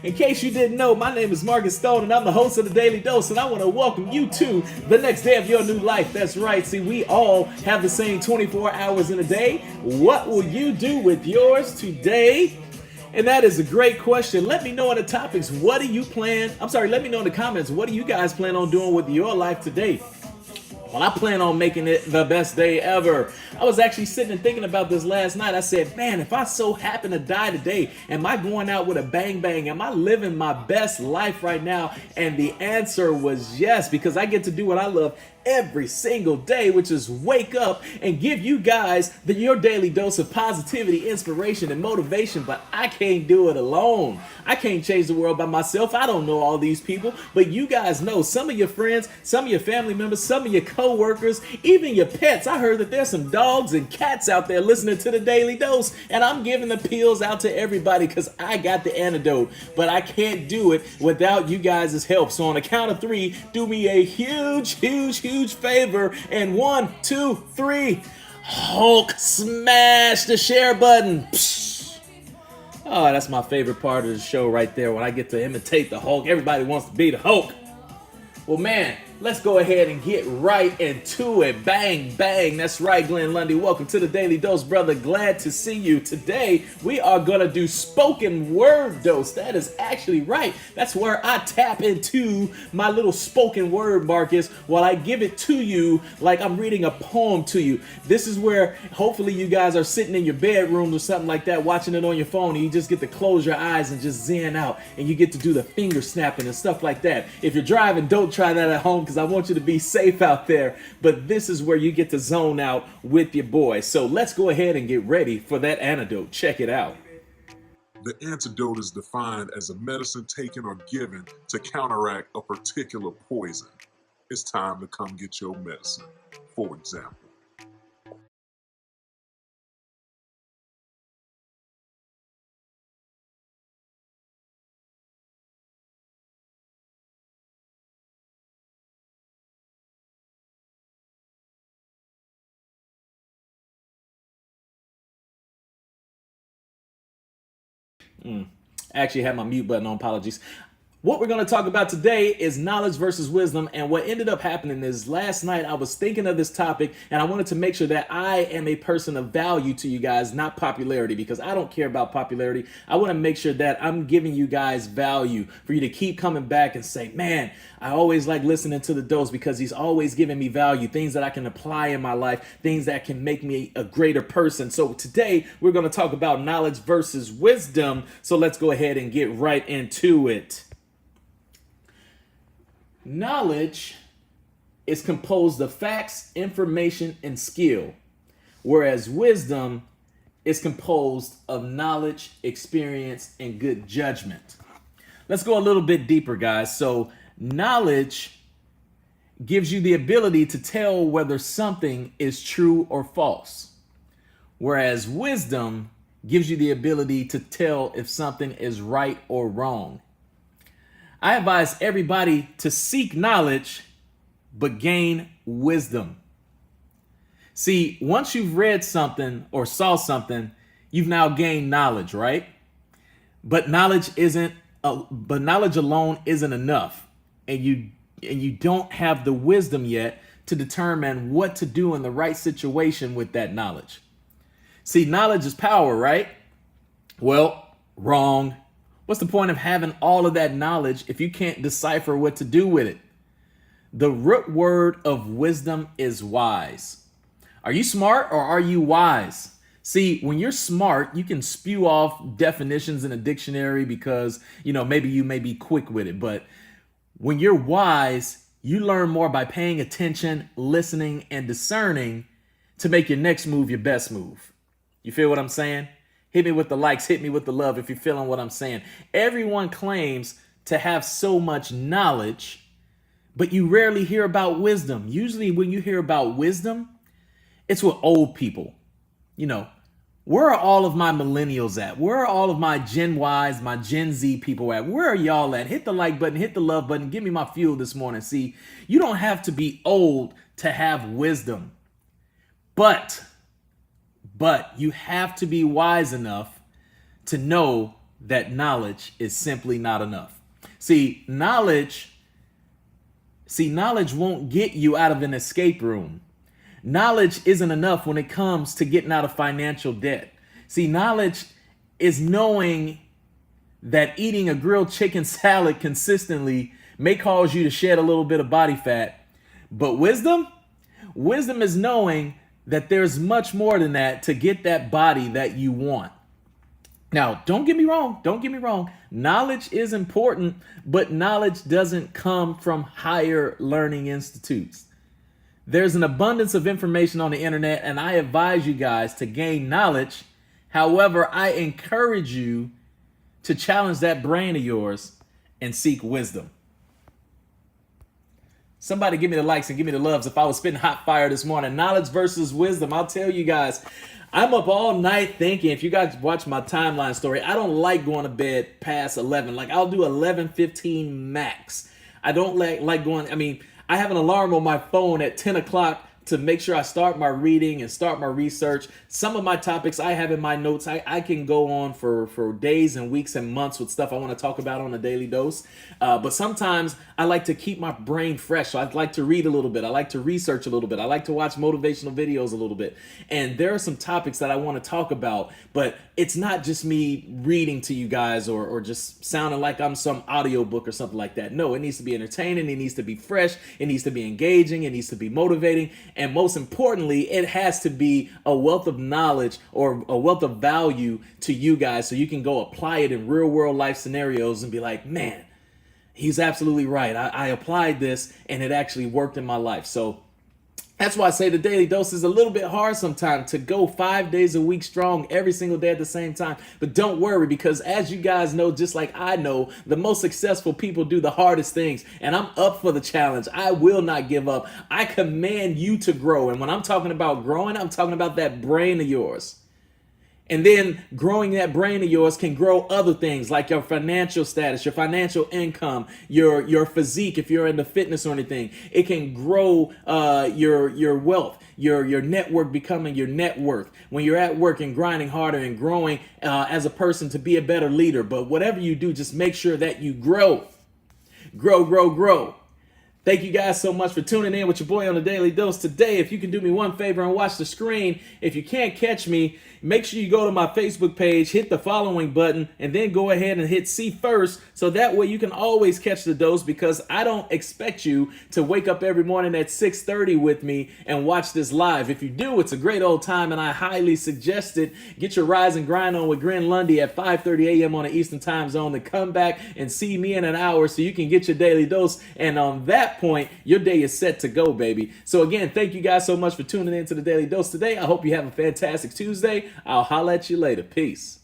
In case you didn't know, my name is Markiss Stone, and I'm the host of the Daily Dose, and I want to welcome you to the next day of your new life. That's right. See, we all have the same 24 hours in a day. What will you do with yours today? And that is a great question. Let me know in the topics, let me know in the comments, what do you guys plan on doing with your life today? Well, I plan on making it the best day ever. I was actually sitting and thinking about this last night. I said, man, if I so happen to die today, am I going out with a bang bang? Am I living my best life right now? And the answer was yes, because I get to do what I love every single day, which is wake up and give you guys your daily dose of positivity, inspiration, and motivation. But I can't do it alone. I can't change the world by myself. I don't know all these people, but you guys know some of your friends, some of your family members, some of your co-workers, even your pets. I heard that there's some dogs and cats out there listening to the Daily Dose, and I'm giving the pills out to everybody because I got the antidote, but I can't do it without you guys' help. So on the count of three, do me a huge favor, and 1, 2, 3, Hulk smash the share button. Psh. Oh, that's my favorite part of the show right there, when I get to imitate the Hulk. Everybody wants to be the Hulk. Well, man, let's go ahead and get right into it. Bang, bang. That's right, Glenn Lundy. Welcome to the Daily Dose, brother. Glad to see you. Today, we are going to do spoken word dose. That is actually right. That's where I tap into my little spoken word, Markiss, while I give it to you like I'm reading a poem to you. This is where hopefully you guys are sitting in your bedrooms or something like that, watching it on your phone, and you just get to close your eyes and just zen out, and you get to do the finger snapping and stuff like that. If you're driving, don't try that at home, because I want you to be safe out there. But this is where you get to zone out with your boy. So let's go ahead and get ready for that antidote. Check it out. The antidote is defined as a medicine taken or given to counteract a particular poison. It's time to come get your medicine. For example, I actually had my mute button on. Apologies. What we're going to talk about today is knowledge versus wisdom. And what ended up happening is last night I was thinking of this topic, and I wanted to make sure that I am a person of value to you guys, not popularity, because I don't care about popularity. I want to make sure that I'm giving you guys value for you to keep coming back and say, man, I always like listening to the Dose because he's always giving me value, things that I can apply in my life, things that can make me a greater person. So today we're going to talk about knowledge versus wisdom. So let's go ahead and get right into it. Knowledge is composed of facts, information, and skill, whereas wisdom is composed of knowledge, experience, and good judgment. Let's go a little bit deeper, guys. So knowledge gives you the ability to tell whether something is true or false, whereas wisdom gives you the ability to tell if something is right or wrong. I advise everybody to seek knowledge, but gain wisdom. See, once you've read something or saw something, you've now gained knowledge, right? But knowledge alone isn't enough, and you don't have the wisdom yet to determine what to do in the right situation with that knowledge. See, knowledge is power, right? Well, wrong. What's the point of having all of that knowledge if you can't decipher what to do with it? The root word of wisdom is wise. Are you smart or are you wise? See, when you're smart, you can spew off definitions in a dictionary because, maybe you may be quick with it. But when you're wise, you learn more by paying attention, listening, and discerning to make your next move your best move. You feel what I'm saying? Hit me with the likes, hit me with the love if you're feeling what I'm saying. Everyone claims to have so much knowledge, but you rarely hear about wisdom. Usually when you hear about wisdom, it's with old people. Where are all of my millennials at? Where are all of my Gen Ys, my Gen Z people at? Where are y'all at? Hit the like button, hit the love button, give me my fuel this morning. See, you don't have to be old to have wisdom, but you have to be wise enough to know that knowledge is simply not enough. See, knowledge won't get you out of an escape room. Knowledge isn't enough when it comes to getting out of financial debt. See, knowledge is knowing that eating a grilled chicken salad consistently may cause you to shed a little bit of body fat. But wisdom is knowing that there's much more than that to get that body that you want. Now, don't get me wrong. Knowledge is important, but knowledge doesn't come from higher learning institutes. There's an abundance of information on the internet, and I advise you guys to gain knowledge. However, I encourage you to challenge that brain of yours and seek wisdom. Somebody give me the likes and give me the loves if I was spitting hot fire this morning. Knowledge versus wisdom. I'll tell you guys, I'm up all night thinking. If you guys watch my timeline story, I don't like going to bed past 11. Like, I'll do 11:15 max. I don't like going, I have an alarm on my phone at 10 o'clock to make sure I start my reading and start my research. Some of my topics I have in my notes, I can go on for days and weeks and months with stuff I want to talk about on a daily dose. But sometimes I like to keep my brain fresh. So I'd like to read a little bit. I like to research a little bit. I like to watch motivational videos a little bit. And there are some topics that I want to talk about, but it's not just me reading to you guys or just sounding like I'm some audiobook or something like that. No, it needs to be entertaining. It needs to be fresh. It needs to be engaging. It needs to be motivating. And most importantly, it has to be a wealth of knowledge or a wealth of value to you guys so you can go apply it in real world life scenarios and be like, man, he's absolutely right. I applied this and it actually worked in my life. So that's why I say the daily dose is a little bit hard sometimes to go 5 days a week strong every single day at the same time. But don't worry, because as you guys know, just like I know, the most successful people do the hardest things. And I'm up for the challenge. I will not give up. I command you to grow. And when I'm talking about growing, I'm talking about that brain of yours. And then growing that brain of yours can grow other things like your financial status, your financial income, your physique if you're into fitness or anything. It can grow your wealth, your network becoming your net worth. When you're at work and grinding harder and growing as a person to be a better leader. But whatever you do, just make sure that you grow. Grow. Thank you guys so much for tuning in with your boy on the Daily Dose today. If you can do me one favor and watch the screen, if you can't catch me, make sure you go to my Facebook page, hit the following button, and then go ahead and hit see first. So that way you can always catch the dose, because I don't expect you to wake up every morning at 6:30 with me and watch this live. If you do, it's a great old time, and I highly suggest it. Get your rise and grind on with Glenn Lundy at 5:30 a.m. on the Eastern Time Zone to come back and see me in an hour so you can get your daily dose. And on that point, your day is set to go, baby. So again, thank you guys so much for tuning in to the Daily Dose today. I hope you have a fantastic Tuesday. I'll holla at you later. Peace.